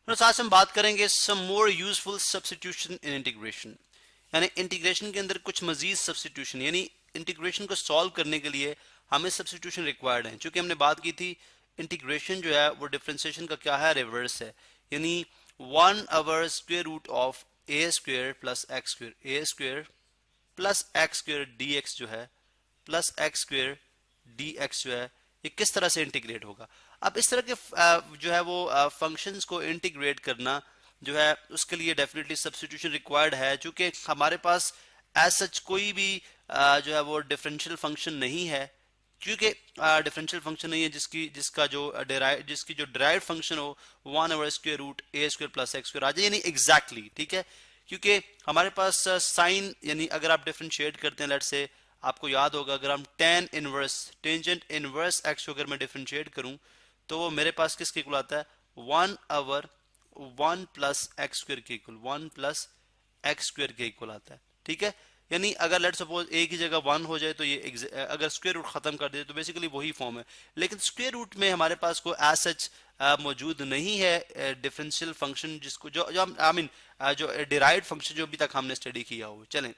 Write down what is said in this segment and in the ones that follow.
तो साथ हम बात करेंगे सम मोर यूजफुल सब्स्टिट्यूशन इन इंटीग्रेशन, यानी इंटीग्रेशन के अंदर कुछ मजीद सब्स्टिट्यूशन, यानी इंटीग्रेशन को सॉल्व करने के लिए हमें सब्स्टिट्यूशन रिक्वायर्ड है। चूंकि हमने बात की थी इंटीग्रेशन जो है वो डिफरेंशिएशन का क्या है, रिवर्स है, यानी square root of a square plus x square, a square plus x square d x जो है plus x square d x जो है ये किस तरह से इंटीग्रेट होगा। अब इस तरह के जो है वो फंक्शंस को इंटीग्रेट करना जो है उसके लिए डेफिनेटली सब्स्टिट्यूशन रिक्वायर्ड है, चूंकि हमारे पास एज सच कोई भी जो है वो डिफरेंशियल फंक्शन नहीं है, क्योंकि डिफरेंशियल फंक्शन नहीं है जिसकी जो डिराइव्ड फंक्शन हो 1/स्क्वायर रूट ए स्क्वायर प्लस एक्स स्क्वायर आ जाए, यानी एग्जैक्टली ठीक है। क्योंकि हमारे पास साइन, यानी अगर आप डिफरेंशिएट करते हैं, लेट से आपको याद होगा अगर हम tan inverse tangent inverse x को अगर मैं डिफरेंशिएट करूं तो वो मेरे पास किसके इक्वल आता है, 1/1 प्लस एक्स स्क्वायर के इक्वल, 1 प्लस एक्स स्क्वायर के इक्वल आता है, ठीक है। यानी अगर लेट सपोज ए की जगह 1 हो जाए तो ये अगर स्क्वायर रूट खत्म कर दे तो बेसिकली वही फॉर्म है, लेकिन स्क्वायर रूट में हमारे पास कोई एज सच मौजूद नहीं है डिफरेंशियल फंक्शन जिसको जो आई मीन जो डिराइव्ड फंक्शन जो अभी तक हमने स्टडी किया हो। चलें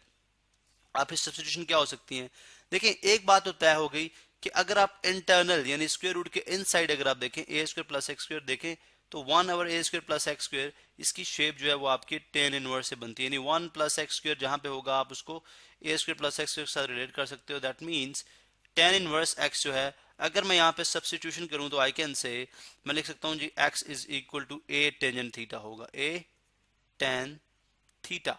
आप इस सब्स्टिट्यूशन क्या हो सकती हैं, देखिए एक बात तो तय हो गई कि अगर आप इंटरनल यानी स्क्वायर रूट के इनसाइड अगर आप देखें ए स्क्वायर प्लस एक्स स्क्वायर देखें तो 1/a² प्लस एक्स स्क्वायर इसकी शेप जो है वो आपकी टेन इनवर्स से बनती है, यानी 1 प्लस एक्स स्क्वायर जहां पे होगा आप उसको a² प्लस एक्स स्क्वायर के साथ रिलेट कर सकते हो। That means tan inverse x जो है अगर मैं यहाँ पे सब्स्टिट्यूशन करूं तो आई कैन से मैं लिख सकता हूँ जी x is equal to a tangent theta होगा, a tan थीटा,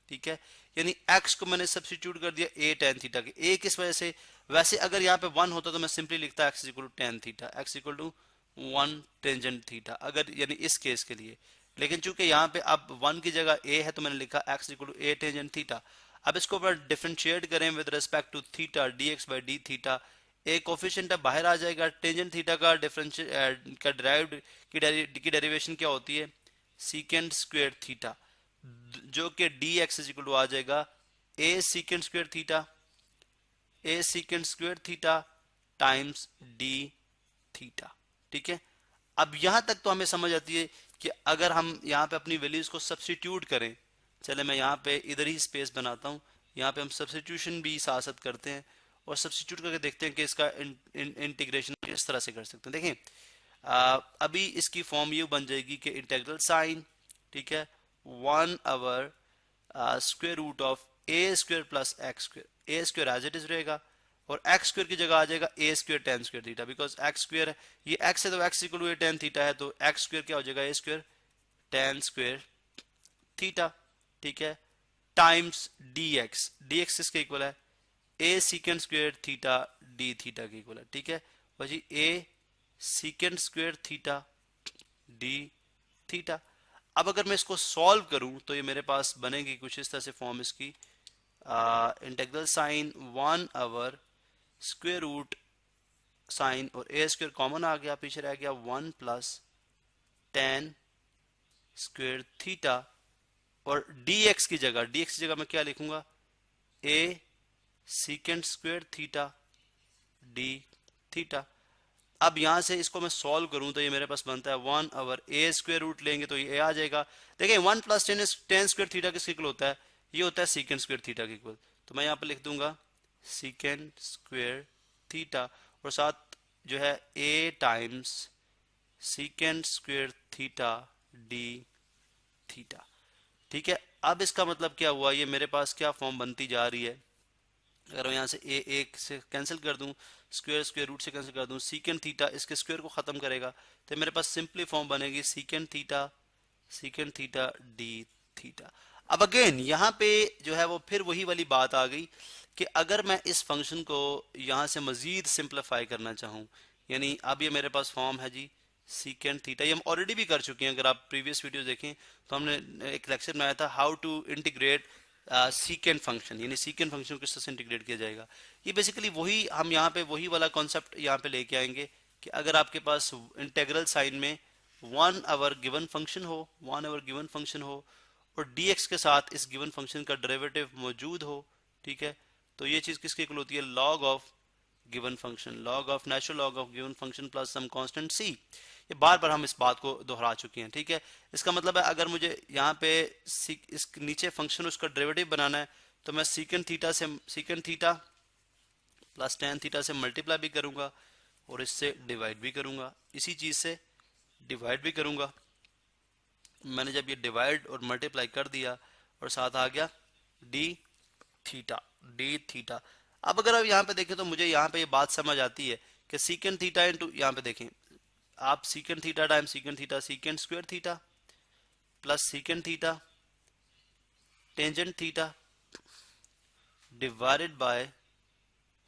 ठीक है। यानी x को मैंने सब्स्टिट्यूट कर दिया a tan थीटा के, a किस वजह से, वैसे अगर यहाँ पे 1 होता तो मैं सिंपली लिखता x equal to tan theta, x equal to 1 tangent theta, अगर यानी इस केस के लिए। लेकिन चूंकि यहाँ पे अब 1 की जगह a है तो मैंने लिखा x equal to a tangent theta. अब इसको अगर डिफरेंशिएट करें with respect to theta dx by d theta, a coefficient बाहर आ जाएगा, टेंजेंट थीटा का डिफरेंशिएट का डिराइव्ड की डेरिवेशन क्या होती है, सीकेंड स्क्वायर थीटा, जो कि d x is equal to आ जाएगा a secant square theta, a secant square theta times d theta, ठीक है। अब यहां तक तो हमें समझ आती है कि अगर हम यहाँ पे अपनी वैल्यूज को सब्स्टिट्यूट करें, चले मैं यहाँ पे इधर ही स्पेस बनाता हूँ, यहाँ पे हम सब्स्टिट्यूशन भी साथ साथ करते हैं और सब्स्टिट्यूट करके देखते हैं कि इसका इंटीग्रेशन किस तरह से कर सकते हैं। देखें अभी इसकी फॉर्म ये बन जाएगी कि इंटेग्रल साइन, ठीक है, square root of a square plus x square, a square as it is रहेगा और एक्स स्क्वायर की जगह आ जाएगा a square tan square theta, because x square है, ये एक्स है तो x equal to a tan theta है, तो एक्स स्क्वायर क्या हो जाएगा, a square tan square theta, ठीक है, times d x, d x किसके इक्वल है, a secant square theta d theta के इक्वल है, ठीक है। और जी a secant square theta d theta. अब अगर मैं इसको सॉल्व करूं तो ये मेरे पास बनेगी कुछ इस तरह से फॉर्म इसकी, इंटेग्रल साइन 1/स्क्वायर रूट साइन और ए स्क्वायर कॉमन आ गया, पीछे रह गया 1 प्लस टेन स्क्वायर थीटा और dx की जगह मैं क्या लिखूंगा, a सीकेंड square theta d theta. अब यहां से इसको मैं सॉल्व करूं तो ये मेरे पास बनता है 1/a स्क्वायर रूट लेंगे तो ये a आ जाएगा। देखिए 1 प्लस टेन स्क्वायर थीटा किसके इक्वल होता है, ये होता है सीकेंड स्क्वायर थीटा के इक्वल, तो मैं यहाँ पे लिख दूंगा सीकेंड स्क्वायर थीटा और साथ जो है a times सीकेंड square theta d theta, ठीक है। अब इसका मतलब क्या हुआ, ये मेरे पास क्या फॉर्म बनती जा रही है, अगर मैं यहाँ से ए एक से कैंसिल कर दूं, स्क्वायर स्क्वायर रूट से कैंसिल कर दूं, सीकेंड थीटा इसके स्क्वायर को खत्म करेगा तो मेरे पास सिंपली फॉर्म बनेगी सीकेंड थीटा डी थीटा। अब अगेन यहाँ पे जो है वो फिर वही वाली बात आ गई कि अगर मैं इस फंक्शन को यहाँ से मजीद सिंप्लीफाई करना चाहूँ, यानी अब ये मेरे पास फॉर्म है जी सीकेंड थीटा, ये हम ऑलरेडी भी कर चुके हैं, अगर आप प्रीवियस वीडियो देखें तो हमने एक लेक्चर बनाया था how to integrate secant function, यानी सीकेंड फंक्शन को किस तरह से इंटीग्रेट किया जाएगा। ये बेसिकली वही हम यहाँ पे वही वाला कॉन्सेप्ट यहाँ पे लेके आएंगे कि अगर आपके पास इंटेग्रल साइन में 1 गिवन फंक्शन हो और dx के साथ इस गिवन फंक्शन का डेरिवेटिव मौजूद हो, ठीक है, तो ये चीज किसके इक्वल होती है, log of given function, log of natural log of given function plus some constant c। ये बार बार हम इस बात को दोहरा चुके हैं, ठीक है। इसका मतलब है अगर मुझे यहाँ पे इस नीचे फंक्शन उसका डेरिवेटिव बनाना है तो मैं secant theta plus tan theta से मल्टीप्लाई भी करूंगा और इससे डिवाइड भी करूंगा, इसी चीज से डिवाइड भी करूंगा। मैंने जब ये डिवाइड और मल्टीप्लाई कर दिया और साथ आ गया डी थीटा। अब अगर आप यहाँ पे देखें तो मुझे यहाँ पे ये बात समझ आती है कि सीकेंट थीटा इंटू, यहाँ पे देखें आप secant theta time secant theta, secant square theta plus secant theta tangent theta divided by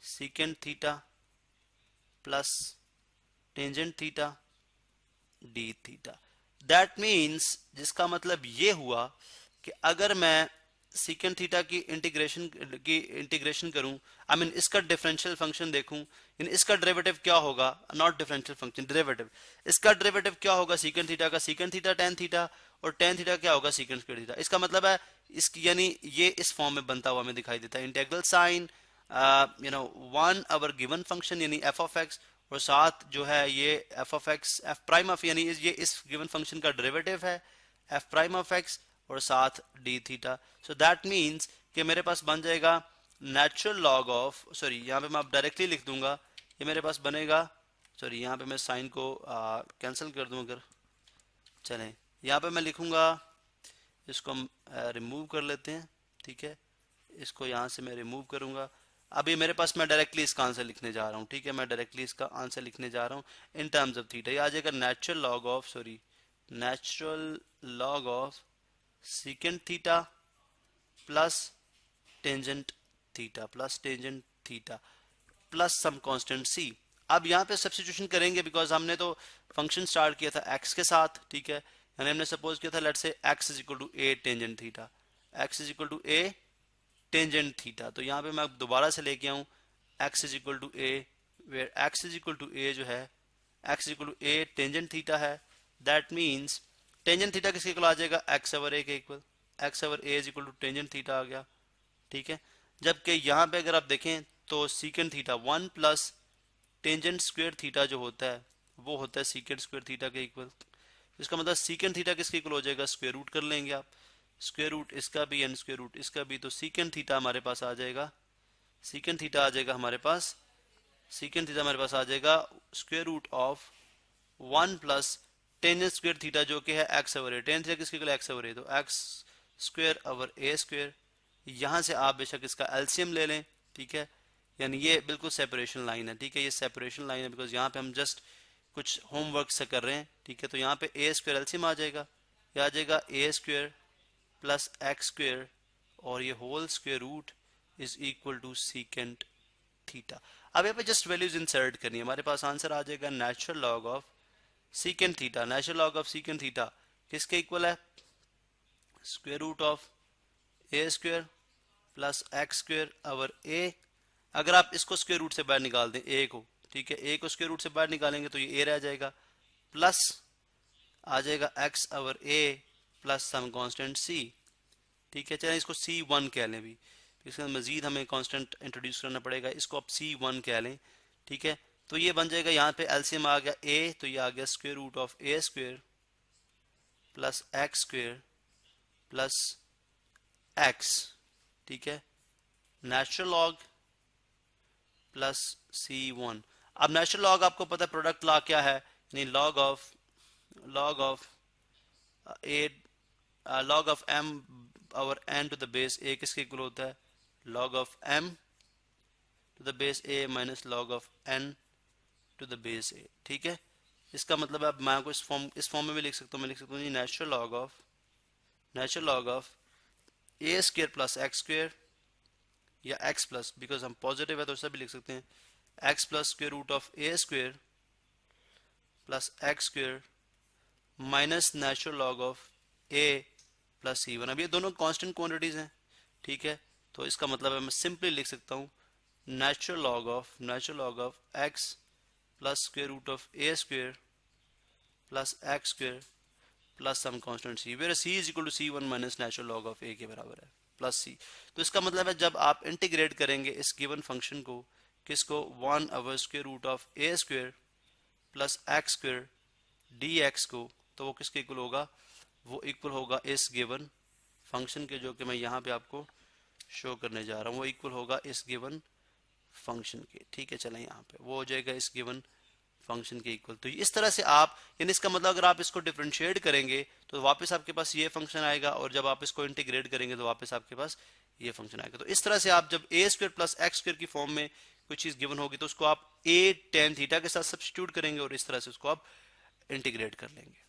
secant theta plus tangent theta d theta. That means, जिसका मतलब ये हुआ कि अगर मैं सीकेंट थीटा की इंटीग्रेशन करूं, आई मीन इसका डिफरेंशियल फंक्शन देखूं, इसका डेरिवेटिव क्या होगा, नॉट डिफरेंशियल फंक्शन, डेरिवेटिव, इसका डेरिवेटिव क्या होगा सीकेंट थीटा का, सीकेंट थीटा टेन थीटा, और टेन थीटा क्या होगा सीकेंट स्क्वायर थीटा। इसका मतलब है इसकी यानी ये इस फॉर्म में बनता हुआ हमें दिखाई देता है, इंटीग्रल साइन वन अवर गिवन फंक्शन यानी एफ ऑफ एक्स, और साथ जो है ये F of x F prime of, यानी ये इस गिवन फंक्शन का डेरिवेटिव है एफ प्राइम ऑफ एक्स और साथ D theta. So that means कि मेरे पास बन जाएगा नेचुरल लॉग ऑफ, सॉरी यहाँ पे मैं अब डायरेक्टली लिख दूंगा, ये मेरे पास बनेगा, सॉरी यहाँ पे मैं साइन को कैंसिल कर दूं, अगर चलें यहाँ पे मैं लिखूंगा, इसको हम रिमूव कर लेते हैं, ठीक है, इसको यहाँ से मैं रिमूव करूंगा। अभी मेरे पास मैं डायरेक्टली इसका आंसर लिखने जा रहा हूँ, ठीक है, मैं डायरेक्टली इसका आंसर लिखने जा रहा हूँ इन टर्म्स ऑफ थीटा। ये आ जाएगा natural log of, sorry natural log of secant theta plus tangent theta plus some constant c। अब यहाँ पे सब्स्टिट्यूशन करेंगे बिकॉज हमने तो फंक्शन स्टार्ट किया था x के साथ, ठीक है, यानी हमने सपोज किया था let's say x is equal to a tangent theta, x is equal to a tangent theta. तो यहाँ पे मैं दोबारा से लेके आऊँ x is equal to a, where x is equal to a जो है x is equal to a tangent theta है। दैट मीन्स टेंजेंट थीटा किसके इक्वल आ जाएगा, x ओवर a के equal, x over a is equal to tangent theta आ गया, ठीक है। जबकि यहाँ पे अगर आप देखें तो secant theta one plus tangent square theta जो होता है वो होता है सीकेंट स्क्वायर थीटा के इक्वल। इसका मतलब सीकेंट थीटा किसके इक्वल हो जाएगा, स्क्वायर रूट कर लेंगे आप, स्क्वायर रूट इसका भी एंड स्क्वायर रूट इसका भी, तो सीकेंट थीटा हमारे पास आ जाएगा, सीकेंट थीटा आ जाएगा हमारे पास, सीकेंट थीटा हमारे पास आ जाएगा square root of one plus tangent square theta जो कि है x over a, tan theta किसके इक्वल एक्स ओवर ए, तो x square over a square. यहाँ से आप बेशक इसका एलसीएम ले लें, ठीक है, यानी ये बिल्कुल सेपरेशन लाइन है, ठीक है, ये सेपरेशन लाइन है बिकॉज यहाँ पे हम जस्ट कुछ होमवर्क से कर रहे हैं, ठीक है। तो यहाँ पे ए स्क्वायर एलसीएम आ जाएगा, ये आ जाएगा a square plus x square और ये whole square root is equal to secant theta. अब यहाँ पे जस्ट वैल्यूज इंसर्ट करनी है, हमारे पास आंसर आ जाएगा natural log of secant theta. Natural log of secant theta किसके इक्वल है, square root of a square plus x square over a. अगर आप इसको स्क्वायर रूट से बाहर निकाल दें ए को, ठीक है, ए को स्क्वायर रूट से बाहर निकालेंगे तो ये ए रह जाएगा, प्लस आ जाएगा एक्स ओवर ए प्लस सम कांस्टेंट सी, ठीक है। चलें इसको सी वन कह लें, भी इसका मजीद हमें कांस्टेंट इंट्रोड्यूस करना पड़ेगा, इसको आप सी वन कह लें, ठीक है। तो ये बन जाएगा, यहाँ पे एलसीएम आ गया ए, तो ये आ गया square root of a square plus x square plus x, ठीक है, natural log plus c one. अब नेचुरल लॉग आपको पता है प्रोडक्ट लॉ क्या है, यानी log of a log of m और n to the base a किसके इक्वल होता है, log of m to the base a minus log of n to the base a, ठीक है। इसका मतलब अब मैं को इस फॉर्म में भी लिख सकता हूँ, मैं लिख सकता हूँ natural log of a square plus x square या एक्स प्लस, बिकॉज हम पॉजिटिव है तो ऐसा भी लिख सकते हैं, x plus square root of a square plus x square minus natural log of a plus c one. अब ये दोनों कांस्टेंट क्वांटिटीज हैं, ठीक है, तो इसका मतलब है मैं सिंपली लिख सकता हूँ natural log of x plus square root of a square plus x square plus some constant c, where c is equal to c one minus natural log of a के बराबर है प्लस सी। तो इसका मतलब है जब आप इंटीग्रेट करेंगे इस गिवन फंक्शन को, किसको 1/√(a² प्लस x² dx को, तो वो किसके इक्वल होगा, वो इक्वल होगा इस गिवन फंक्शन के, जो कि मैं यहाँ पे आपको शो करने जा रहा हूँ, वो इक्वल होगा इस गिवन फंक्शन के। ठीक है, चलें यहाँ पे वो हो जाएगा इस गिवन फंक्शन के इक्वल। तो इस तरह से आप, यानी इसका मतलब अगर आप इसको डिफरेंशिएट करेंगे तो वापस आपके पास ये फंक्शन आएगा, और जब आप इसको इंटीग्रेट करेंगे तो वापस आपके पास ये फंक्शन आएगा। तो इस तरह से आप जब a² प्लस x² की फॉर्म में कोई चीज गिवन होगी तो उसको आप a tan थीटा के साथ सब्स्टिट्यूट करेंगे और इस तरह से उसको आप इंटीग्रेट कर लेंगे।